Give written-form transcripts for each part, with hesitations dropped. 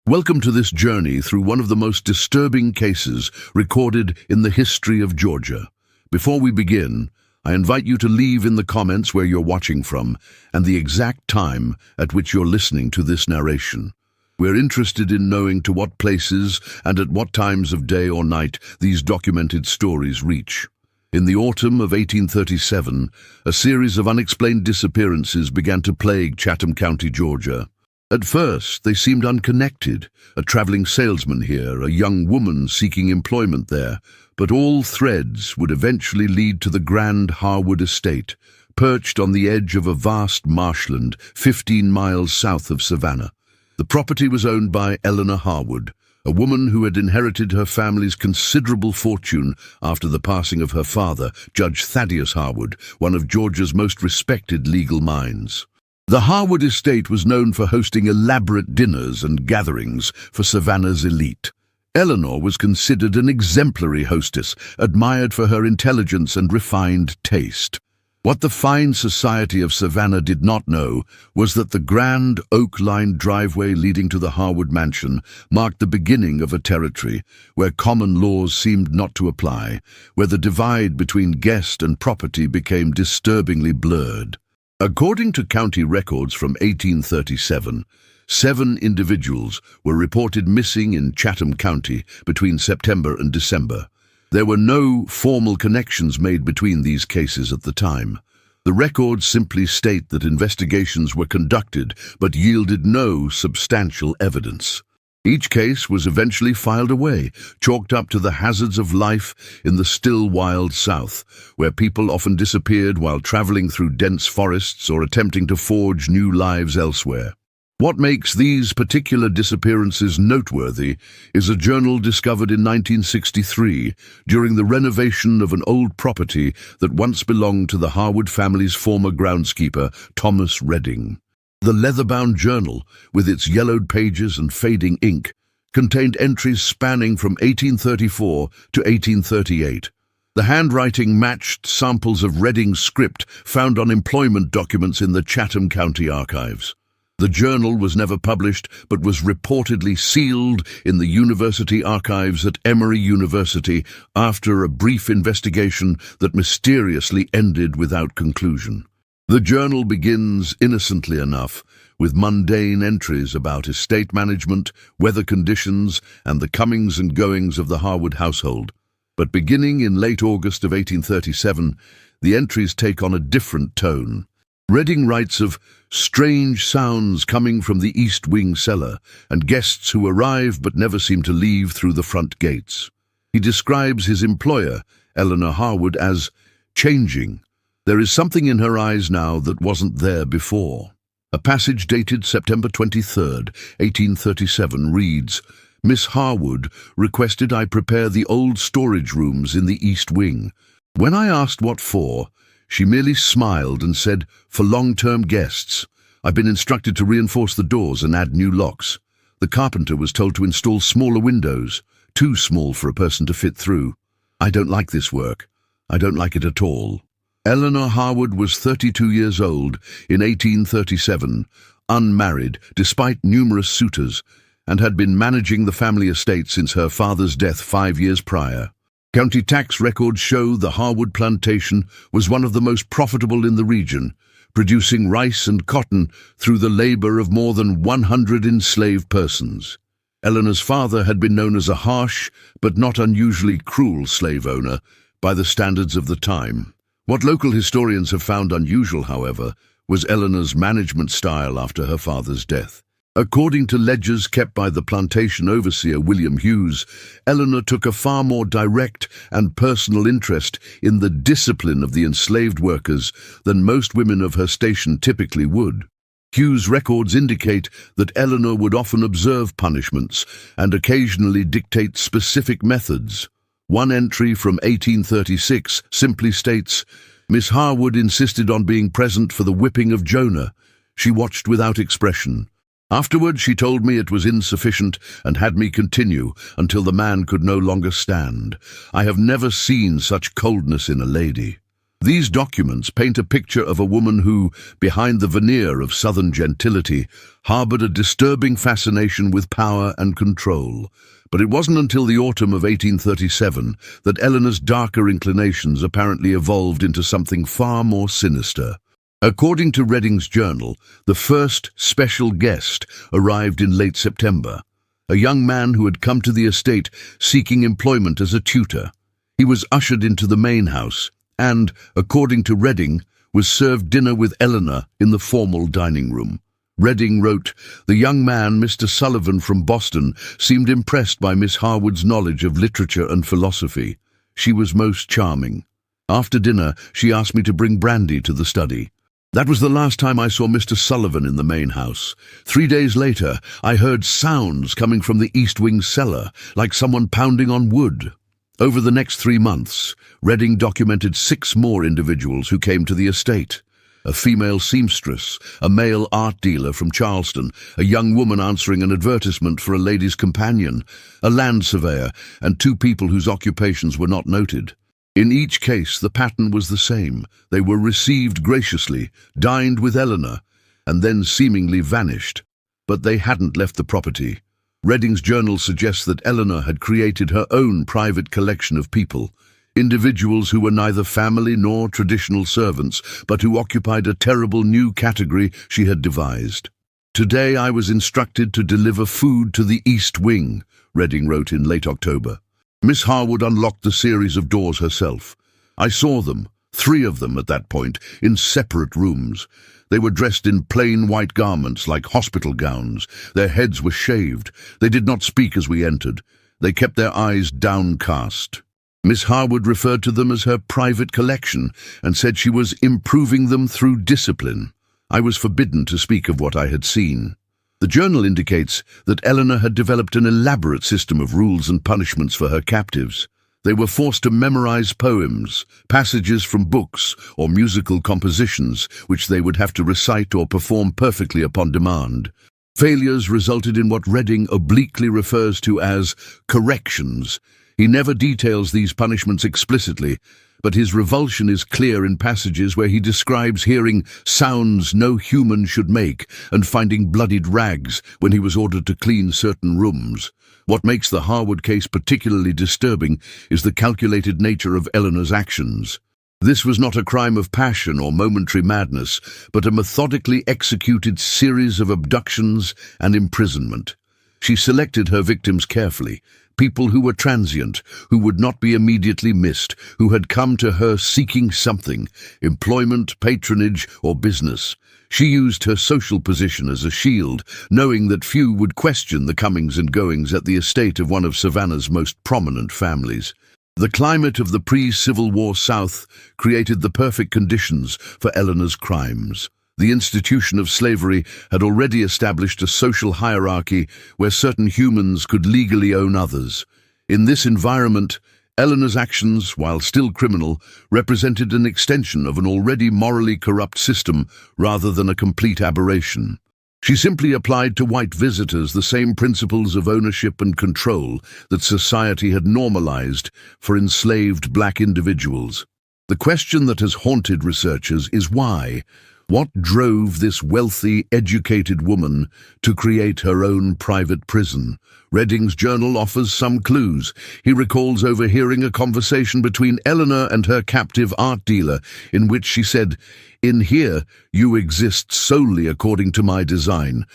Welcome to this journey through one of the most disturbing cases recorded in the history of Georgia. Before we begin, I invite you to leave in the comments where you're watching from and the exact time at which you're listening to this narration. We're interested in knowing to what places and at what times of day or night these documented stories reach. In the autumn of 1837, a series of unexplained disappearances began to plague Chatham County, Georgia. At first, they seemed unconnected, a traveling salesman here, a young woman seeking employment there, but all threads would eventually lead to the grand Harwood estate, perched on the edge of a vast marshland 15 miles south of Savannah. The property was owned by Eleanor Harwood, a woman who had inherited her family's considerable fortune after the passing of her father, Judge Thaddeus Harwood, one of Georgia's most respected legal minds. The Harwood estate was known for hosting elaborate dinners and gatherings for Savannah's elite. Eleanor was considered an exemplary hostess, admired for her intelligence and refined taste. What the fine society of Savannah did not know was that the grand oak-lined driveway leading to the Harwood mansion marked the beginning of a territory where common laws seemed not to apply, where the divide between guest and property became disturbingly blurred. According to county records from 1837, 7 individuals were reported missing in Chatham County between September and December. There were no formal connections made between these cases at the time. The records simply state that investigations were conducted but yielded no substantial evidence. Each case was eventually filed away, chalked up to the hazards of life in the still wild South, where people often disappeared while traveling through dense forests or attempting to forge new lives elsewhere. What makes these particular disappearances noteworthy is a journal discovered in 1963 during the renovation of an old property that once belonged to the Harwood family's former groundskeeper, Thomas Redding. The leather-bound journal, with its yellowed pages and fading ink, contained entries spanning from 1834 to 1838. The handwriting matched samples of Redding's script found on employment documents in the Chatham County archives. The journal was never published, but was reportedly sealed in the university archives at Emory University after a brief investigation that mysteriously ended without conclusion. The journal begins innocently enough, with mundane entries about estate management, weather conditions, and the comings and goings of the Harwood household. But beginning in late August of 1837, the entries take on a different tone. Redding writes of strange sounds coming from the east wing cellar and guests who arrive but never seem to leave through the front gates. He describes his employer, Eleanor Harwood, as changing. There is something in her eyes now that wasn't there before. A passage dated September 23, 1837 reads, "Miss Harwood requested I prepare the old storage rooms in the east wing. When I asked what for, she merely smiled and said, 'For long-term guests. I've been instructed to reinforce the doors and add new locks. The carpenter was told to install smaller windows, too small for a person to fit through. I don't like this work. I don't like it at all.'" Eleanor Harwood was 32 years old in 1837, unmarried despite numerous suitors, and had been managing the family estate since her father's death 5 years prior. County tax records show the Harwood plantation was one of the most profitable in the region, producing rice and cotton through the labor of more than 100 enslaved persons. Eleanor's father had been known as a harsh but not unusually cruel slave owner by the standards of the time. What local historians have found unusual, however, was Eleanor's management style after her father's death. According to ledgers kept by the plantation overseer William Hughes, Eleanor took a far more direct and personal interest in the discipline of the enslaved workers than most women of her station typically would. Hughes' records indicate that Eleanor would often observe punishments and occasionally dictate specific methods. One entry from 1836 simply states, "Miss Harwood insisted on being present for the whipping of Jonah. She watched without expression. Afterward, she told me it was insufficient and had me continue until the man could no longer stand. I have never seen such coldness in a lady." These documents paint a picture of a woman who, behind the veneer of southern gentility, harbored a disturbing fascination with power and control. But it wasn't until the autumn of 1837 that Eleanor's darker inclinations apparently evolved into something far more sinister. According to Reading's journal, the first special guest arrived in late September, a young man who had come to the estate seeking employment as a tutor. He was ushered into the main house and, according to Reading, was served dinner with Eleanor in the formal dining room. Reading wrote, "The young man, Mr. Sullivan from Boston, seemed impressed by Miss Harwood's knowledge of literature and philosophy. She was most charming. After dinner, she asked me to bring brandy to the study. That was the last time I saw Mr. Sullivan in the main house. 3 days later, I heard sounds coming from the East Wing cellar, like someone pounding on wood." Over the next 3 months, Reading documented 6 more individuals who came to the estate. A female seamstress, a male art dealer from Charleston, a young woman answering an advertisement for a lady's companion, a land surveyor, and 2 people whose occupations were not noted. In each case, the pattern was the same. They were received graciously, dined with Eleanor, and then seemingly vanished. But they hadn't left the property. Reading's journal suggests that Eleanor had created her own private collection of people, individuals who were neither family nor traditional servants, but who occupied a terrible new category she had devised. "Today I was instructed to deliver food to the East Wing," Reading wrote in late October. Miss Harwood unlocked the series of doors herself. "I saw them, 3 of them at that point, in separate rooms. They were dressed in plain white garments like hospital gowns. Their heads were shaved. They did not speak as we entered. They kept their eyes downcast." Miss Harwood referred to them as her private collection and said she was improving them through discipline. I was forbidden to speak of what I had seen. The journal indicates that Eleanor had developed an elaborate system of rules and punishments for her captives. They were forced to memorize poems, passages from books, or musical compositions, which they would have to recite or perform perfectly upon demand. Failures resulted in what Reading obliquely refers to as corrections. He never details these punishments explicitly, but his revulsion is clear in passages where he describes hearing sounds no human should make and finding bloodied rags when he was ordered to clean certain rooms. What makes the Harwood case particularly disturbing is the calculated nature of Eleanor's actions. This was not a crime of passion or momentary madness, but a methodically executed series of abductions and imprisonment. She selected her victims carefully, people who were transient, who would not be immediately missed, who had come to her seeking something, employment, patronage, or business. She used her social position as a shield, knowing that few would question the comings and goings at the estate of one of Savannah's most prominent families. The climate of the pre-Civil War South created the perfect conditions for Eleanor's crimes. The institution of slavery had already established a social hierarchy where certain humans could legally own others. In this environment, Eleanor's actions, while still criminal, represented an extension of an already morally corrupt system rather than a complete aberration. She simply applied to white visitors the same principles of ownership and control that society had normalized for enslaved black individuals. The question that has haunted researchers is why? What drove this wealthy, educated woman to create her own private prison? Reading's journal offers some clues. He recalls overhearing a conversation between Eleanor and her captive art dealer, in which she said, "In here, you exist solely according to my design.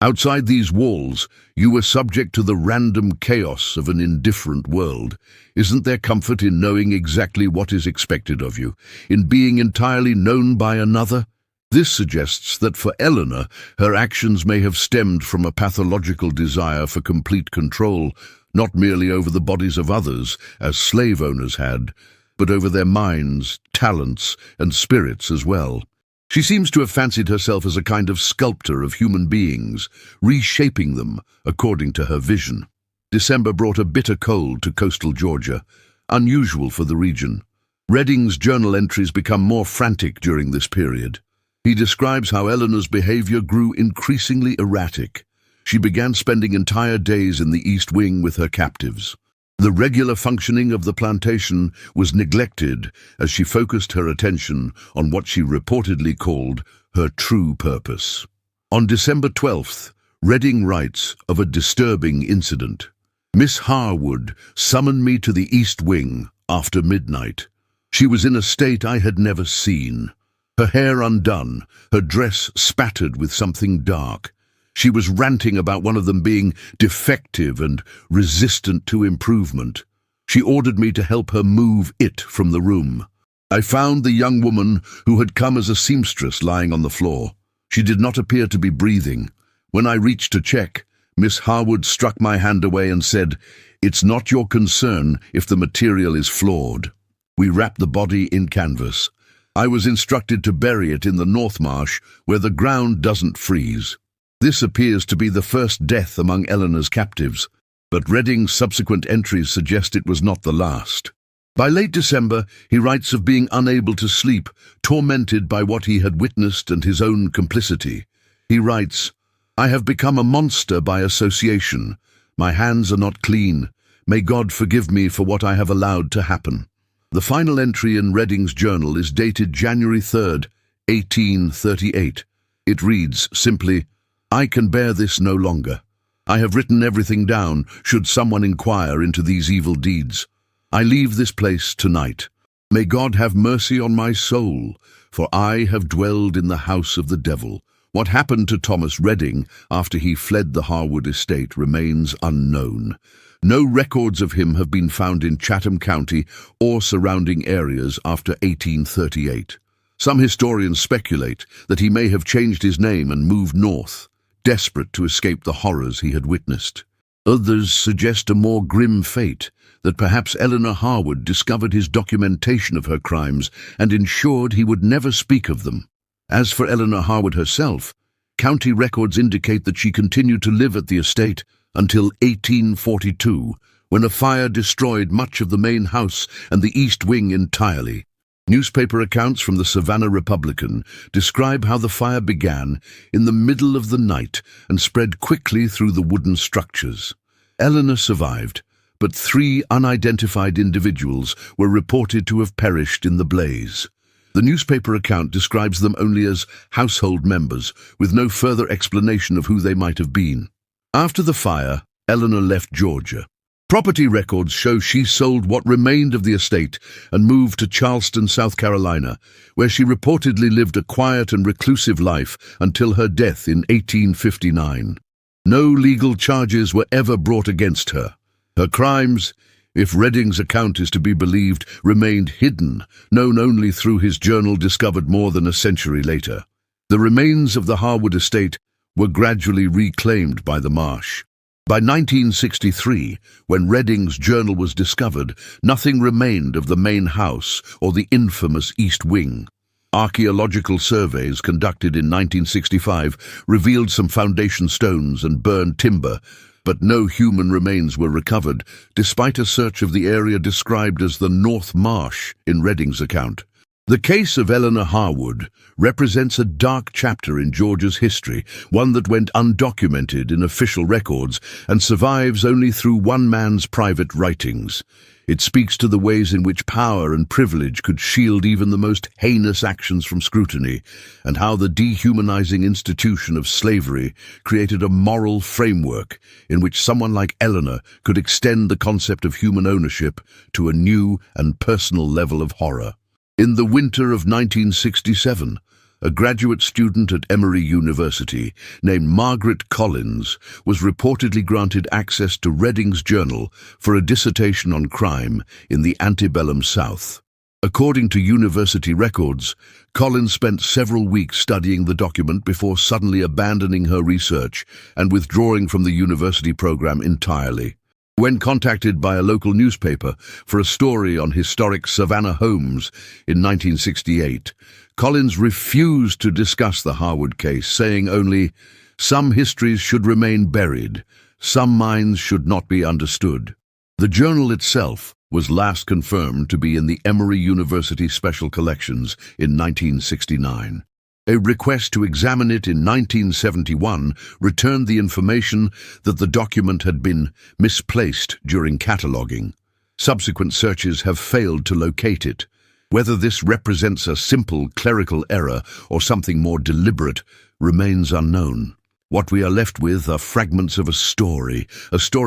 Outside these walls, you were subject to the random chaos of an indifferent world. Isn't there comfort in knowing exactly what is expected of you, in being entirely known by another?" This suggests that for Eleanor, her actions may have stemmed from a pathological desire for complete control, not merely over the bodies of others, as slave owners had, but over their minds, talents, and spirits as well. She seems to have fancied herself as a kind of sculptor of human beings, reshaping them according to her vision. December brought a bitter cold to coastal Georgia, unusual for the region. Reading's journal entries become more frantic during this period. He describes how Eleanor's behavior grew increasingly erratic. She began spending entire days in the East Wing with her captives. The regular functioning of the plantation was neglected as she focused her attention on what she reportedly called her true purpose. On December 12th, Redding writes of a disturbing incident. Miss Harwood summoned me to the East Wing after midnight. She was in a state I had never seen. Her hair undone, her dress spattered with something dark. She was ranting about one of them being defective and resistant to improvement. She ordered me to help her move it from the room. I found the young woman who had come as a seamstress lying on the floor. She did not appear to be breathing. When I reached to check, Miss Harwood struck my hand away and said, "It's not your concern if the material is flawed." We wrapped the body in canvas. I was instructed to bury it in the North Marsh, where the ground doesn't freeze. This appears to be the first death among Eleanor's captives, but Redding's subsequent entries suggest it was not the last. By late December, he writes of being unable to sleep, tormented by what he had witnessed and his own complicity. He writes, "I have become a monster by association. My hands are not clean. May God forgive me for what I have allowed to happen." The final entry in Redding's journal is dated January 3rd, 1838. It reads simply, "I can bear this no longer. I have written everything down, should someone inquire into these evil deeds. I leave this place tonight. May God have mercy on my soul, for I have dwelled in the house of the devil." What happened to Thomas Redding after he fled the Harwood estate remains unknown. No records of him have been found in Chatham County or surrounding areas after 1838. Some historians speculate that he may have changed his name and moved north, desperate to escape the horrors he had witnessed. Others suggest a more grim fate, that perhaps Eleanor Harwood discovered his documentation of her crimes and ensured he would never speak of them. As for Eleanor Harwood herself, county records indicate that she continued to live at the estate until 1842, when a fire destroyed much of the main house and the East Wing entirely. Newspaper accounts from the Savannah Republican describe how the fire began in the middle of the night and spread quickly through the wooden structures. Eleanor survived, but 3 unidentified individuals were reported to have perished in the blaze. The newspaper account describes them only as household members, with no further explanation of who they might have been. After the fire, Eleanor left Georgia. Property records show she sold what remained of the estate and moved to Charleston, South Carolina, where she reportedly lived a quiet and reclusive life until her death in 1859. No legal charges were ever brought against her. Her crimes, if Redding's account is to be believed, remained hidden, known only through his journal discovered more than a century later. The remains of the Harwood estate were gradually reclaimed by the marsh. By 1963, when Redding's journal was discovered, nothing remained of the main house or the infamous East Wing. Archaeological surveys conducted in 1965 revealed some foundation stones and burned timber, but no human remains were recovered, despite a search of the area described as the North Marsh in Redding's account. The case of Eleanor Harwood represents a dark chapter in Georgia's history, one that went undocumented in official records and survives only through one man's private writings. It speaks to the ways in which power and privilege could shield even the most heinous actions from scrutiny, and how the dehumanizing institution of slavery created a moral framework in which someone like Eleanor could extend the concept of human ownership to a new and personal level of horror. In the winter of 1967, a graduate student at Emory University named Margaret Collins was reportedly granted access to Redding's journal for a dissertation on crime in the Antebellum South. According to university records, Collins spent several weeks studying the document before suddenly abandoning her research and withdrawing from the university program entirely. When contacted by a local newspaper for a story on historic Savannah homes in 1968, Collins refused to discuss the Harwood case, saying only, "Some histories should remain buried, some minds should not be understood." The journal itself was last confirmed to be in the Emory University Special Collections in 1969. A request to examine it in 1971 returned the information that the document had been misplaced during cataloguing. Subsequent searches have failed to locate it. Whether this represents a simple clerical error or something more deliberate remains unknown. What we are left with are fragments of a story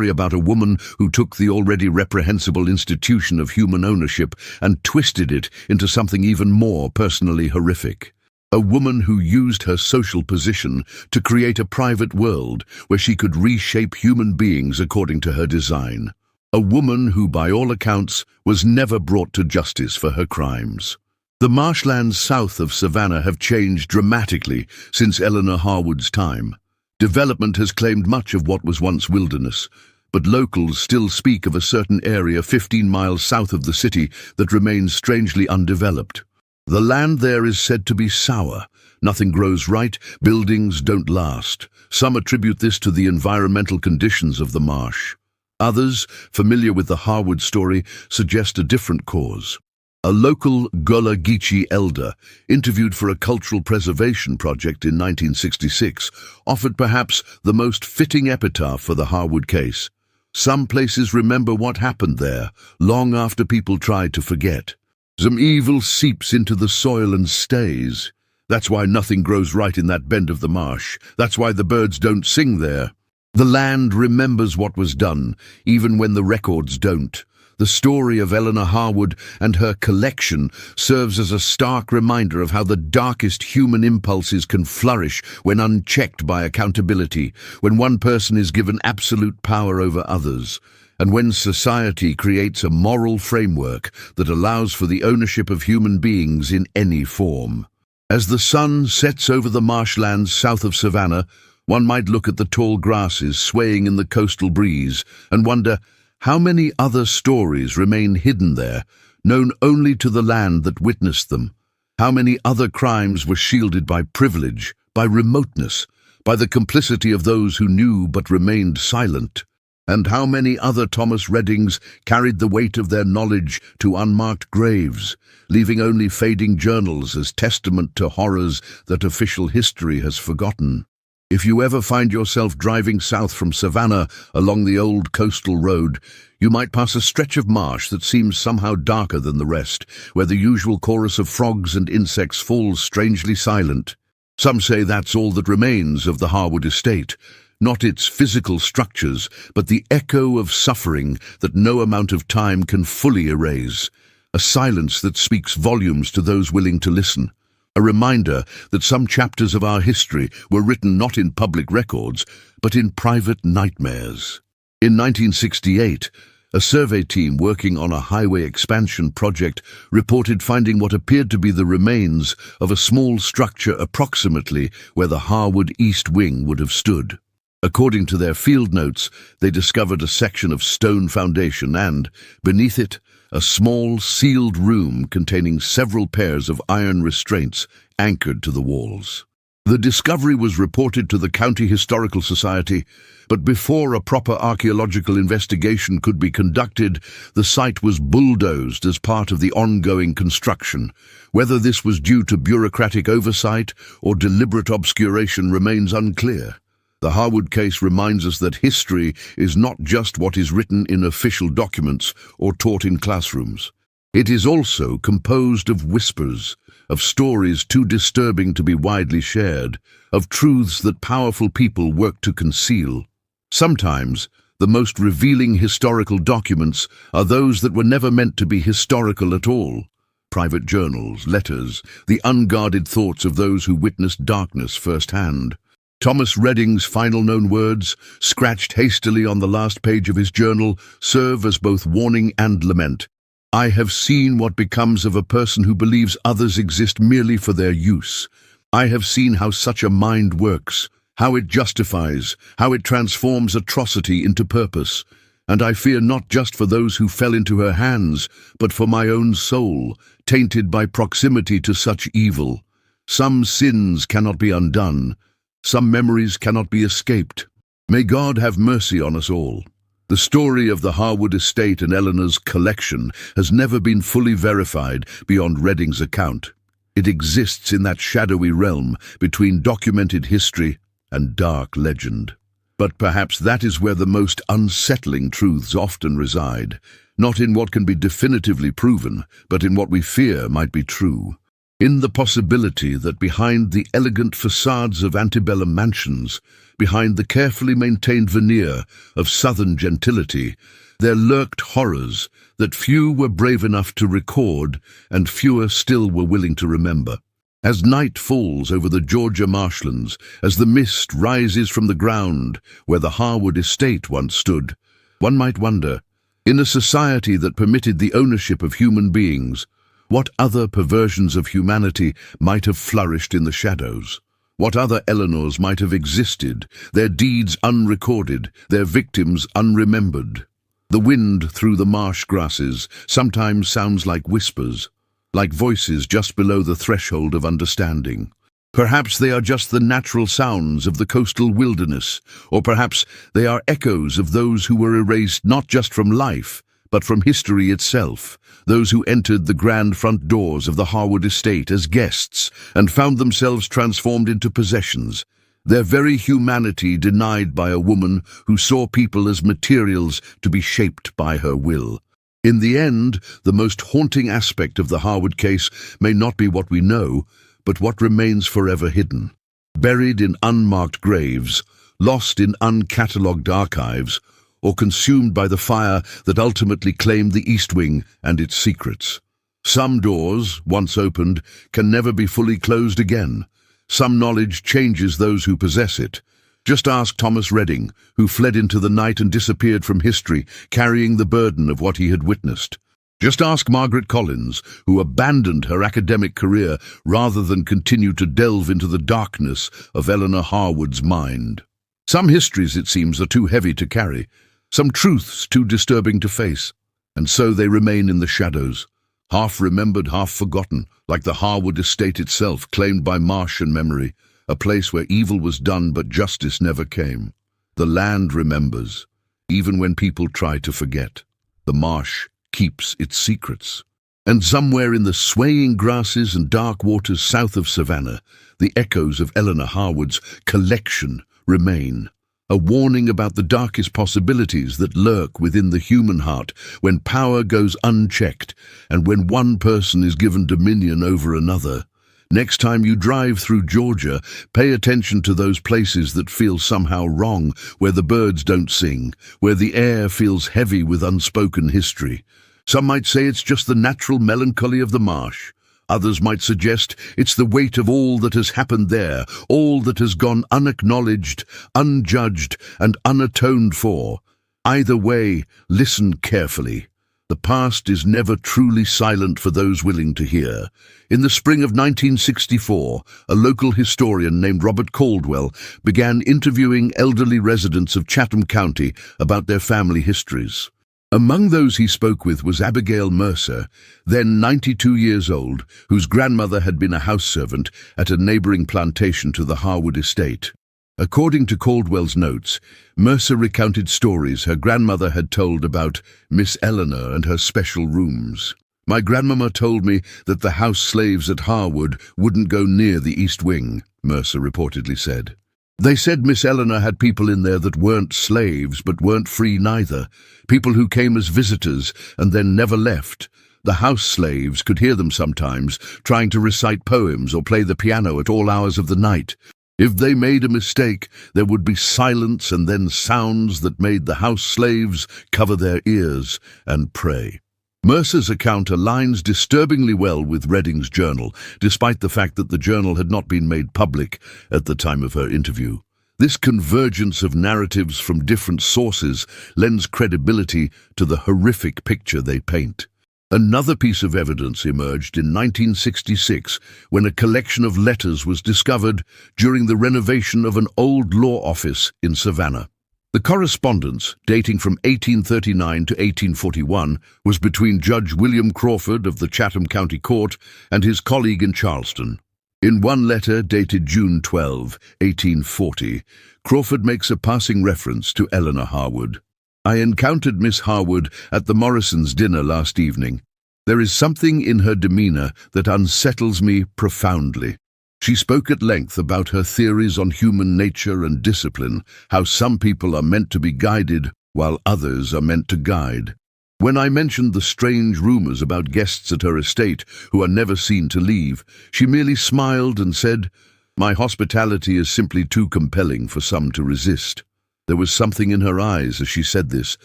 about a woman who took the already reprehensible institution of human ownership and twisted it into something even more personally horrific. A woman who used her social position to create a private world where she could reshape human beings according to her design. A woman who, by all accounts, was never brought to justice for her crimes. The marshlands south of Savannah have changed dramatically since Eleanor Harwood's time. Development has claimed much of what was once wilderness, but locals still speak of a certain area 15 miles south of the city that remains strangely undeveloped. The land there is said to be sour. Nothing grows right, buildings don't last. Some attribute this to the environmental conditions of the marsh. Others, familiar with the Harwood story, suggest a different cause. A local Gullah Geechee elder, interviewed for a cultural preservation project in 1966, offered perhaps the most fitting epitaph for the Harwood case. Some places remember what happened there, long after people tried to forget. Some evil seeps into the soil and stays. That's why nothing grows right in that bend of the marsh. That's why the birds don't sing there. The land remembers what was done, even when the records don't. The story of Eleanor Harwood and her collection serves as a stark reminder of how the darkest human impulses can flourish when unchecked by accountability, when one person is given absolute power over others, and when society creates a moral framework that allows for the ownership of human beings in any form. As the sun sets over the marshlands south of Savannah, one might look at the tall grasses swaying in the coastal breeze and wonder how many other stories remain hidden there, known only to the land that witnessed them. How many other crimes were shielded by privilege, by remoteness, by the complicity of those who knew but remained silent. And how many other Thomas Reddings carried the weight of their knowledge to unmarked graves, leaving only fading journals as testament to horrors that official history has forgotten. If you ever find yourself driving south from Savannah along the old coastal road, you might pass a stretch of marsh that seems somehow darker than the rest, where the usual chorus of frogs and insects falls strangely silent. Some say that's all that remains of the Harwood estate, not its physical structures, but the echo of suffering that no amount of time can fully erase, a silence that speaks volumes to those willing to listen. A reminder that some chapters of our history were written not in public records, but in private nightmares. In 1968, a survey team working on a highway expansion project reported finding what appeared to be the remains of a small structure approximately where the Harwood East Wing would have stood. According to their field notes, they discovered a section of stone foundation and, beneath it, a small, sealed room containing several pairs of iron restraints anchored to the walls. The discovery was reported to the County Historical Society, but before a proper archaeological investigation could be conducted, the site was bulldozed as part of the ongoing construction. Whether this was due to bureaucratic oversight or deliberate obscuration remains unclear. The Harwood case reminds us that history is not just what is written in official documents or taught in classrooms. It is also composed of whispers, of stories too disturbing to be widely shared, of truths that powerful people work to conceal. Sometimes, the most revealing historical documents are those that were never meant to be historical at all. Private journals, letters, the unguarded thoughts of those who witnessed darkness firsthand. Thomas Redding's final known words, scratched hastily on the last page of his journal, serve as both warning and lament. I have seen what becomes of a person who believes others exist merely for their use. I have seen how such a mind works, how it justifies, how it transforms atrocity into purpose. And I fear not just for those who fell into her hands, but for my own soul, tainted by proximity to such evil. Some sins cannot be undone. Some memories cannot be escaped. May God have mercy on us all. The story of the Harwood estate and Eleanor's collection has never been fully verified beyond Redding's account. It exists in that shadowy realm between documented history and dark legend. But perhaps that is where the most unsettling truths often reside, not in what can be definitively proven, but in what we fear might be true. In the possibility that behind the elegant facades of antebellum mansions, behind the carefully maintained veneer of southern gentility, there lurked horrors that few were brave enough to record and fewer still were willing to remember. As night falls over the Georgia marshlands, as the mist rises from the ground where the Harwood estate once stood, one might wonder, in a society that permitted the ownership of human beings, what other perversions of humanity might have flourished in the shadows? What other Eleanors might have existed, their deeds unrecorded, their victims unremembered? The wind through the marsh grasses sometimes sounds like whispers, like voices just below the threshold of understanding. Perhaps they are just the natural sounds of the coastal wilderness, or perhaps they are echoes of those who were erased not just from life, but from history itself, those who entered the grand front doors of the Harwood estate as guests and found themselves transformed into possessions, their very humanity denied by a woman who saw people as materials to be shaped by her will. In the end, the most haunting aspect of the Harwood case may not be what we know, but what remains forever hidden. Buried in unmarked graves, lost in uncatalogued archives, or consumed by the fire that ultimately claimed the East Wing and its secrets. Some doors, once opened, can never be fully closed again. Some knowledge changes those who possess it. Just ask Thomas Redding, who fled into the night and disappeared from history, carrying the burden of what he had witnessed. Just ask Margaret Collins, who abandoned her academic career rather than continue to delve into the darkness of Eleanor Harwood's mind. Some histories, it seems, are too heavy to carry, some truths too disturbing to face, and so they remain in the shadows, half remembered, half forgotten, like the Harwood estate itself, claimed by marsh and memory, a place where evil was done but justice never came. The land remembers, even when people try to forget. The marsh keeps its secrets. And somewhere in the swaying grasses and dark waters south of Savannah, the echoes of Eleanor Harwood's collection remain. A warning about the darkest possibilities that lurk within the human heart when power goes unchecked and when one person is given dominion over another. Next time you drive through Georgia, pay attention to those places that feel somehow wrong, where the birds don't sing, where the air feels heavy with unspoken history. Some might say it's just the natural melancholy of the marsh. Others might suggest it's the weight of all that has happened there, all that has gone unacknowledged, unjudged, and unatoned for. Either way, listen carefully. The past is never truly silent for those willing to hear. In the spring of 1964, a local historian named Robert Caldwell began interviewing elderly residents of Chatham County about their family histories. Among those he spoke with was Abigail Mercer, then 92 years old, whose grandmother had been a house servant at a neighboring plantation to the Harwood estate. According to Caldwell's notes, Mercer recounted stories her grandmother had told about Miss Eleanor and her special rooms. "My grandmama told me that the house slaves at Harwood wouldn't go near the East Wing," Mercer reportedly said. "They said Miss Eleanor had people in there that weren't slaves but weren't free neither, people who came as visitors and then never left. The house slaves could hear them sometimes, trying to recite poems or play the piano at all hours of the night. If they made a mistake, there would be silence and then sounds that made the house slaves cover their ears and pray." Mercer's account aligns disturbingly well with Redding's journal, despite the fact that the journal had not been made public at the time of her interview. This convergence of narratives from different sources lends credibility to the horrific picture they paint. Another piece of evidence emerged in 1966 when a collection of letters was discovered during the renovation of an old law office in Savannah. The correspondence, dating from 1839 to 1841, was between Judge William Crawford of the Chatham County Court and his colleague in Charleston. In one letter dated June 12, 1840, Crawford makes a passing reference to Eleanor Harwood. "I encountered Miss Harwood at the Morrisons' dinner last evening. There is something in her demeanor that unsettles me profoundly. She spoke at length about her theories on human nature and discipline, how some people are meant to be guided while others are meant to guide. When I mentioned the strange rumors about guests at her estate who are never seen to leave, she merely smiled and said, "My hospitality is simply too compelling for some to resist." There was something in her eyes as she said this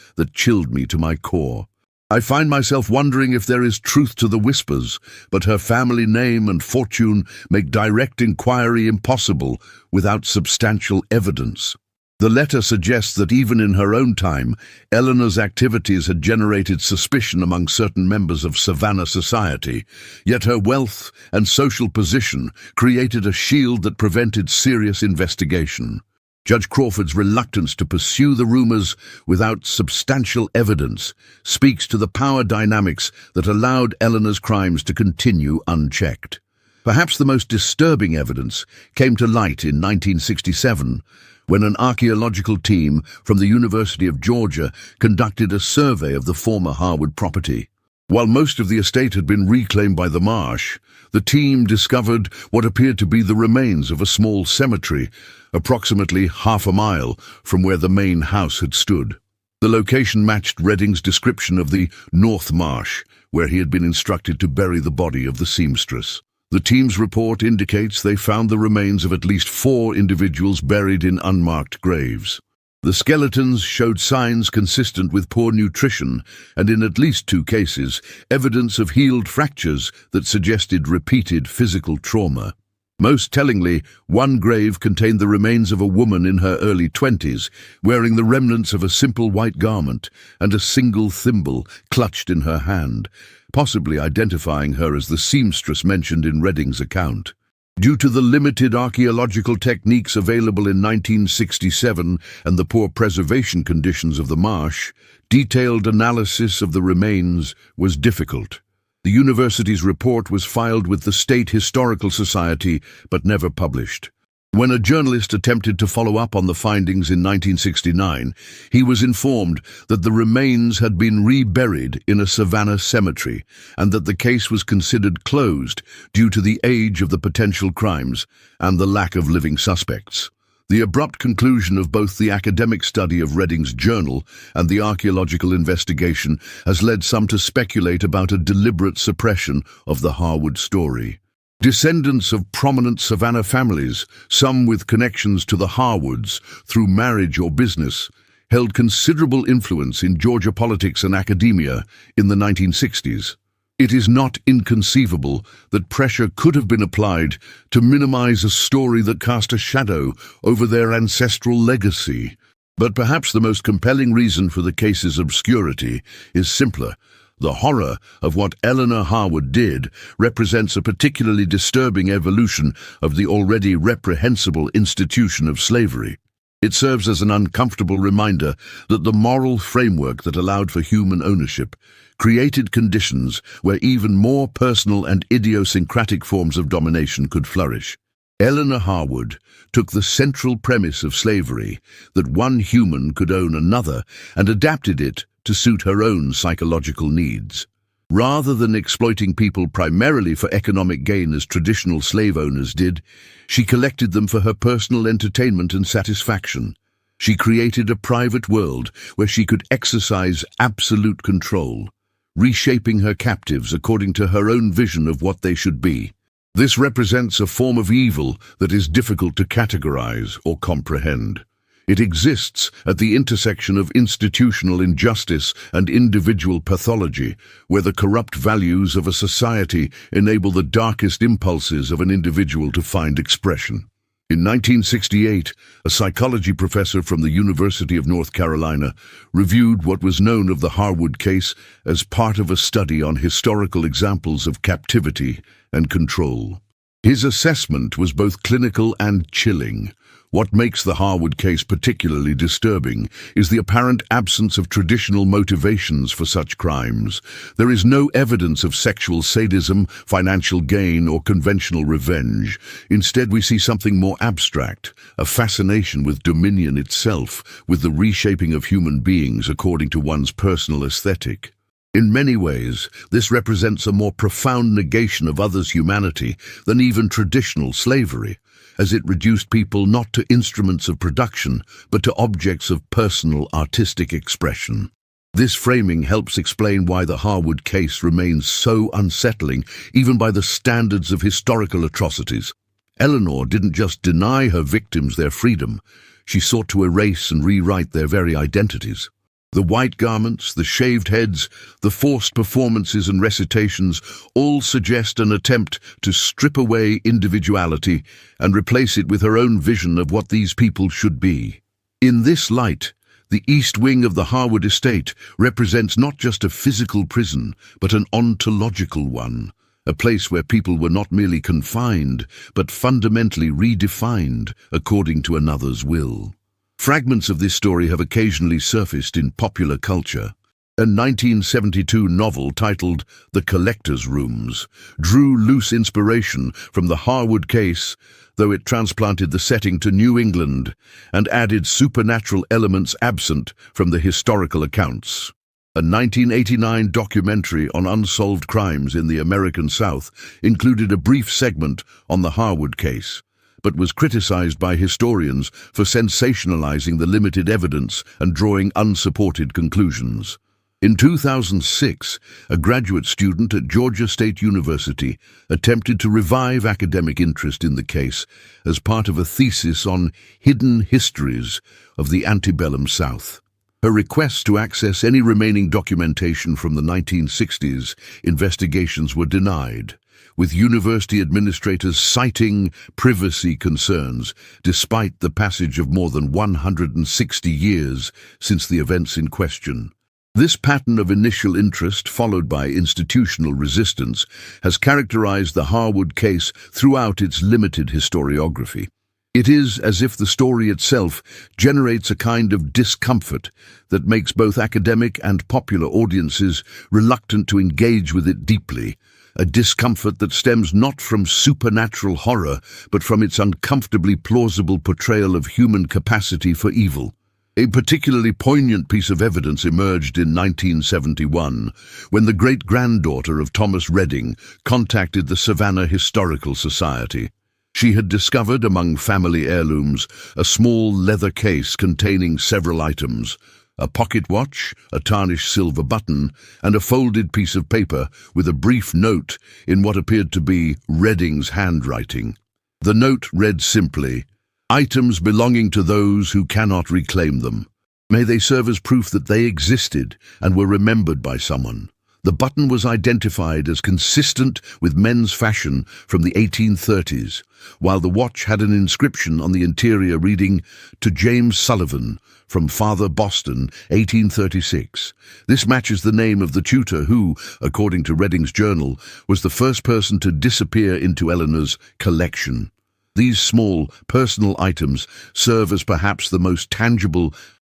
that chilled me to my core. I find myself wondering if there is truth to the whispers, but her family name and fortune make direct inquiry impossible without substantial evidence. The letter suggests that even in her own time, Eleanor's activities had generated suspicion among certain members of Savannah society, yet her wealth and social position created a shield that prevented serious investigation. Judge Crawford's reluctance to pursue the rumors without substantial evidence speaks to the power dynamics that allowed Eleanor's crimes to continue unchecked. Perhaps the most disturbing evidence came to light in 1967, when an archaeological team from the University of Georgia conducted a survey of the former Harwood property. While most of the estate had been reclaimed by the marsh, the team discovered what appeared to be the remains of a small cemetery, approximately half a mile from where the main house had stood. The location matched Redding's description of the North Marsh, where he had been instructed to bury the body of the seamstress. The team's report indicates they found the remains of at least 4 individuals buried in unmarked graves. The skeletons showed signs consistent with poor nutrition and, in at least 2 cases, evidence of healed fractures that suggested repeated physical trauma. Most tellingly, one grave contained the remains of a woman in her early 20s, wearing the remnants of a simple white garment and a single thimble clutched in her hand, possibly identifying her as the seamstress mentioned in Redding's account. Due to the limited archaeological techniques available in 1967 and the poor preservation conditions of the marsh, detailed analysis of the remains was difficult. The university's report was filed with the State Historical Society but never published. When a journalist attempted to follow up on the findings in 1969, he was informed that the remains had been reburied in a Savannah cemetery and that the case was considered closed due to the age of the potential crimes and the lack of living suspects. The abrupt conclusion of both the academic study of Redding's journal and the archaeological investigation has led some to speculate about a deliberate suppression of the Harwood story. Descendants of prominent Savannah families, some with connections to the Harwoods through marriage or business, held considerable influence in Georgia politics and academia in the 1960s. It is not inconceivable that pressure could have been applied to minimize a story that cast a shadow over their ancestral legacy. But perhaps the most compelling reason for the case's obscurity is simpler. The horror of what Eleanor Harwood did represents a particularly disturbing evolution of the already reprehensible institution of slavery. It serves as an uncomfortable reminder that the moral framework that allowed for human ownership created conditions where even more personal and idiosyncratic forms of domination could flourish. Eleanor Harwood took the central premise of slavery, that one human could own another, and adapted it to suit her own psychological needs. Rather than exploiting people primarily for economic gain as traditional slave owners did, she collected them for her personal entertainment and satisfaction. She created a private world where she could exercise absolute control, reshaping her captives according to her own vision of what they should be. This represents a form of evil that is difficult to categorize or comprehend. It exists at the intersection of institutional injustice and individual pathology, where the corrupt values of a society enable the darkest impulses of an individual to find expression. In 1968, a psychology professor from the University of North Carolina reviewed what was known of the Harwood case as part of a study on historical examples of captivity and control. His assessment was both clinical and chilling. What makes the Harwood case particularly disturbing is the apparent absence of traditional motivations for such crimes. There is no evidence of sexual sadism, financial gain, or conventional revenge. Instead, we see something more abstract, a fascination with dominion itself, with the reshaping of human beings according to one's personal aesthetic. In many ways, this represents a more profound negation of others' humanity than even traditional slavery, as it reduced people not to instruments of production, but to objects of personal artistic expression. This framing helps explain why the Harwood case remains so unsettling, even by the standards of historical atrocities. Eleanor didn't just deny her victims their freedom, she sought to erase and rewrite their very identities. The white garments, the shaved heads, the forced performances and recitations all suggest an attempt to strip away individuality and replace it with her own vision of what these people should be. In this light, the east wing of the Harwood estate represents not just a physical prison, but an ontological one, a place where people were not merely confined, but fundamentally redefined according to another's will. Fragments of this story have occasionally surfaced in popular culture. A 1972 novel titled The Collector's Rooms drew loose inspiration from the Harwood case, though it transplanted the setting to New England and added supernatural elements absent from the historical accounts. A 1989 documentary on unsolved crimes in the American South included a brief segment on the Harwood case, but was criticized by historians for sensationalizing the limited evidence and drawing unsupported conclusions. In 2006, a graduate student at Georgia State University attempted to revive academic interest in the case as part of a thesis on hidden histories of the Antebellum South. Her requests to access any remaining documentation from the 1960s investigations were denied, with university administrators citing privacy concerns despite the passage of more than 160 years since the events in question. This pattern of initial interest, followed by institutional resistance, has characterized the Harwood case throughout its limited historiography. It is as if the story itself generates a kind of discomfort that makes both academic and popular audiences reluctant to engage with it deeply, a discomfort that stems not from supernatural horror, but from its uncomfortably plausible portrayal of human capacity for evil. A particularly poignant piece of evidence emerged in 1971, when the great-granddaughter of Thomas Redding contacted the Savannah Historical Society. She had discovered among family heirlooms a small leather case containing several items: a pocket watch, a tarnished silver button, and a folded piece of paper with a brief note in what appeared to be Redding's handwriting. The note read simply, "Items belonging to those who cannot reclaim them. May they serve as proof that they existed and were remembered by someone." The button was identified as consistent with men's fashion from the 1830s, while the watch had an inscription on the interior reading, "To James Sullivan, from Father Boston, 1836. This matches the name of the tutor who, according to Redding's journal, was the first person to disappear into Eleanor's collection. These small, personal items serve as perhaps the most tangible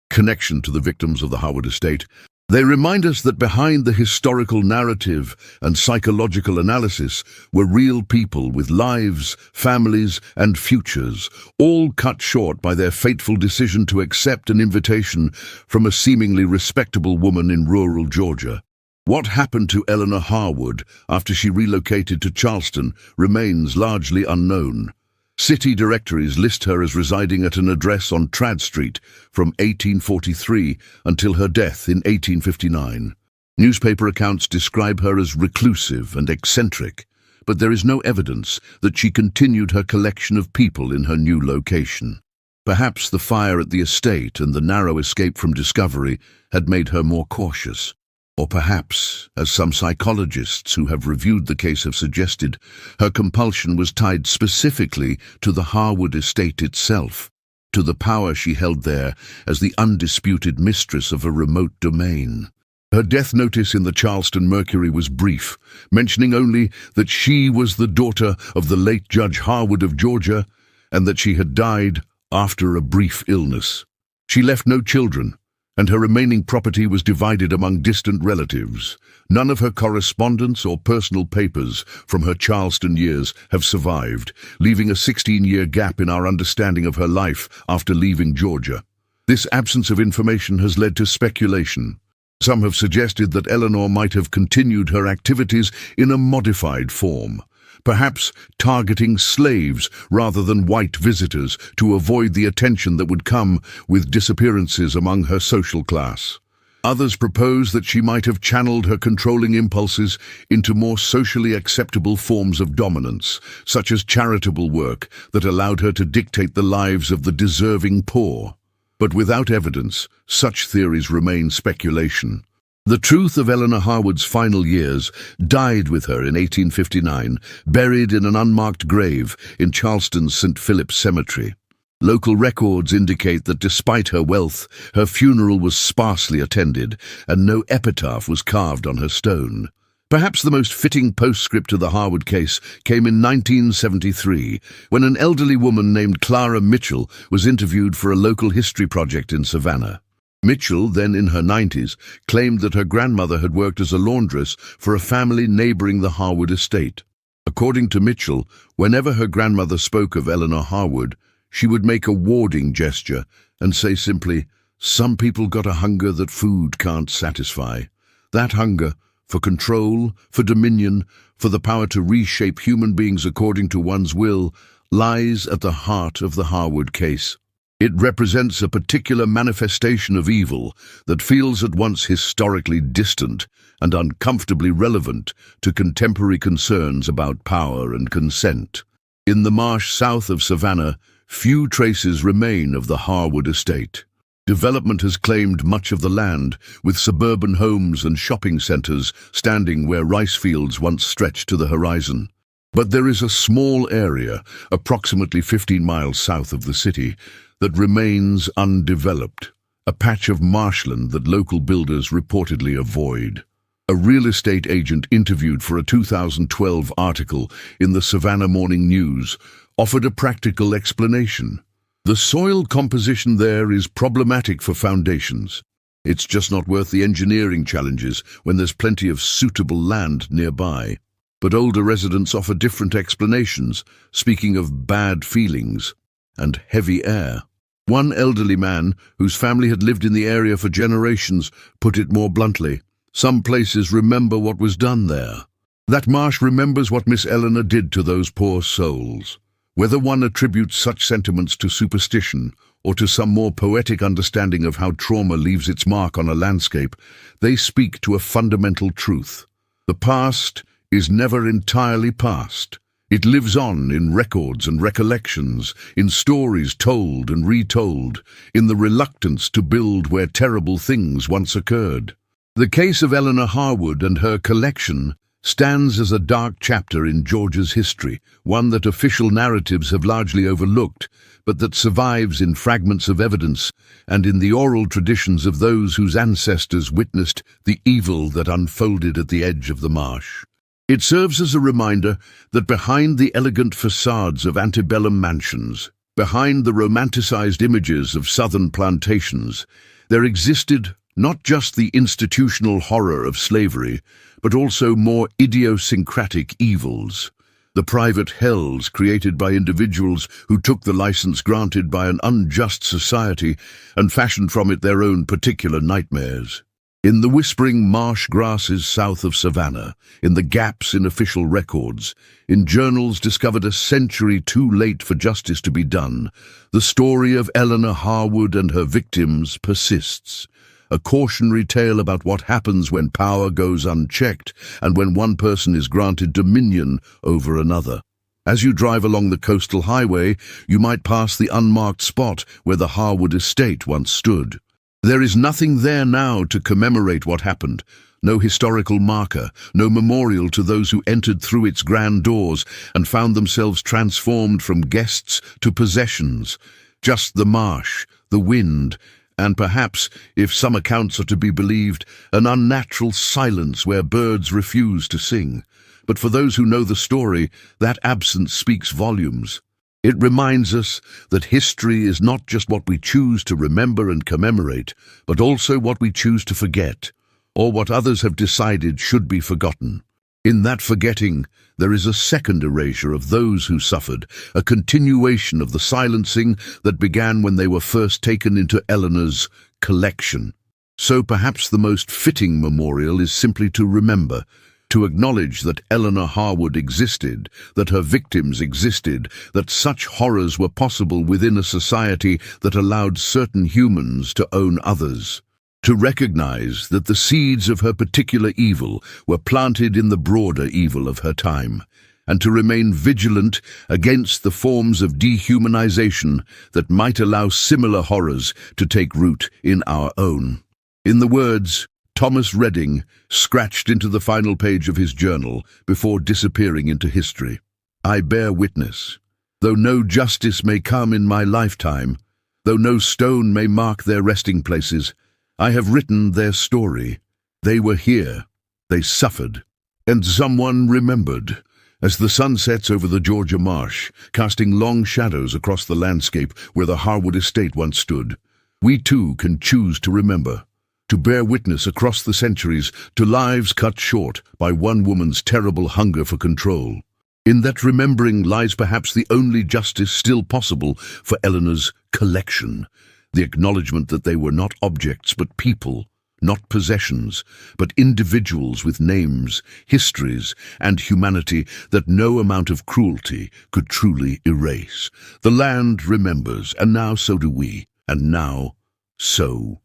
connection to the victims of the Harwood estate. They remind us that behind the historical narrative and psychological analysis were real people with lives, families, and futures, all cut short by their fateful decision to accept an invitation from a seemingly respectable woman in rural Georgia. What happened to Eleanor Harwood after she relocated to Charleston remains largely unknown. City directories list her as residing at an address on Tradd Street from 1843 until her death in 1859. Newspaper accounts describe her as reclusive and eccentric, but there is no evidence that she continued her collection of people in her new location. Perhaps the fire at the estate and the narrow escape from discovery had made her more cautious. Or perhaps, as some psychologists who have reviewed the case have suggested, her compulsion was tied specifically to the Harwood estate itself, to the power she held there as the undisputed mistress of a remote domain. Her death notice in the Charleston Mercury was brief, mentioning only that she was the daughter of the late Judge Harwood of Georgia and that she had died after a brief illness. She left no children, and her remaining property was divided among distant relatives. None of her correspondence or personal papers from her Charleston years have survived, leaving a 16-year gap in our understanding of her life after leaving Georgia. This absence of information has led to speculation. Some have suggested that Eleanor might have continued her activities in a modified form, perhaps targeting slaves rather than white visitors to avoid the attention that would come with disappearances among her social class. Others propose that she might have channeled her controlling impulses into more socially acceptable forms of dominance, such as charitable work that allowed her to dictate the lives of the deserving poor. But without evidence, such theories remain speculation. The truth of Eleanor Harwood's final years died with her in 1859, buried in an unmarked grave in Charleston's St. Philip's Cemetery. Local records indicate that despite her wealth, her funeral was sparsely attended, and no epitaph was carved on her stone. Perhaps the most fitting postscript to the Harwood case came in 1973, when an elderly woman named Clara Mitchell was interviewed for a local history project in Savannah. Mitchell, then in her 90s, claimed that her grandmother had worked as a laundress for a family neighboring the Harwood estate. According to Mitchell, whenever her grandmother spoke of Eleanor Harwood, she would make a warding gesture and say simply, "Some people got a hunger that food can't satisfy." That hunger, for control, for dominion, for the power to reshape human beings according to one's will, lies at the heart of the Harwood case. It represents a particular manifestation of evil that feels at once historically distant and uncomfortably relevant to contemporary concerns about power and consent. In the marsh south of Savannah, few traces remain of the Harwood estate. Development has claimed much of the land, with suburban homes and shopping centres standing where rice fields once stretched to the horizon. But there is a small area, approximately 15 miles south of the city, that remains undeveloped, a patch of marshland that local builders reportedly avoid. A real estate agent interviewed for a 2012 article in the Savannah Morning News offered a practical explanation. The soil composition there is problematic for foundations. It's just not worth the engineering challenges when there's plenty of suitable land nearby. But older residents offer different explanations, speaking of bad feelings and heavy air. One elderly man, whose family had lived in the area for generations, put it more bluntly, "Some places remember what was done there. That marsh remembers what Miss Eleanor did to those poor souls." Whether one attributes such sentiments to superstition or to some more poetic understanding of how trauma leaves its mark on a landscape, they speak to a fundamental truth. The past is never entirely past. It lives on in records and recollections, in stories told and retold, in the reluctance to build where terrible things once occurred. The case of Eleanor Harwood and her collection stands as a dark chapter in Georgia's history, one that official narratives have largely overlooked, but that survives in fragments of evidence and in the oral traditions of those whose ancestors witnessed the evil that unfolded at the edge of the marsh. It serves as a reminder that behind the elegant facades of antebellum mansions, behind the romanticized images of southern plantations, there existed not just the institutional horror of slavery, but also more idiosyncratic evils. The private hells created by individuals who took the license granted by an unjust society and fashioned from it their own particular nightmares. In the whispering marsh grasses south of Savannah, in the gaps in official records, in journals discovered a century too late for justice to be done, the story of Eleanor Harwood and her victims persists. A cautionary tale about what happens when power goes unchecked and when one person is granted dominion over another. As you drive along the coastal highway, you might pass the unmarked spot where the Harwood estate once stood. There is nothing there now to commemorate what happened. No historical marker, no memorial to those who entered through its grand doors and found themselves transformed from guests to possessions. Just the marsh, the wind, and perhaps, if some accounts are to be believed, an unnatural silence where birds refuse to sing. But for those who know the story, that absence speaks volumes. It reminds us that history is not just what we choose to remember and commemorate, but also what we choose to forget, or what others have decided should be forgotten. In that forgetting, there is a second erasure of those who suffered, a continuation of the silencing that began when they were first taken into Eleanor's collection. So perhaps the most fitting memorial is simply to remember, to acknowledge that Eleanor Harwood existed, that her victims existed, that such horrors were possible within a society that allowed certain humans to own others. To recognize that the seeds of her particular evil were planted in the broader evil of her time, and to remain vigilant against the forms of dehumanization that might allow similar horrors to take root in our own. In the words Thomas Redding scratched into the final page of his journal before disappearing into history, "I bear witness. Though no justice may come in my lifetime, though no stone may mark their resting places, I have written their story. They were here, they suffered, and someone remembered." As the sun sets over the Georgia marsh, casting long shadows across the landscape where the Harwood estate once stood, we too can choose to remember, to bear witness across the centuries to lives cut short by one woman's terrible hunger for control. In that remembering lies perhaps the only justice still possible for Eleanor's collection, the acknowledgement that they were not objects but people, not possessions, but individuals with names, histories, and humanity that no amount of cruelty could truly erase. The land remembers, and now so do we, and now so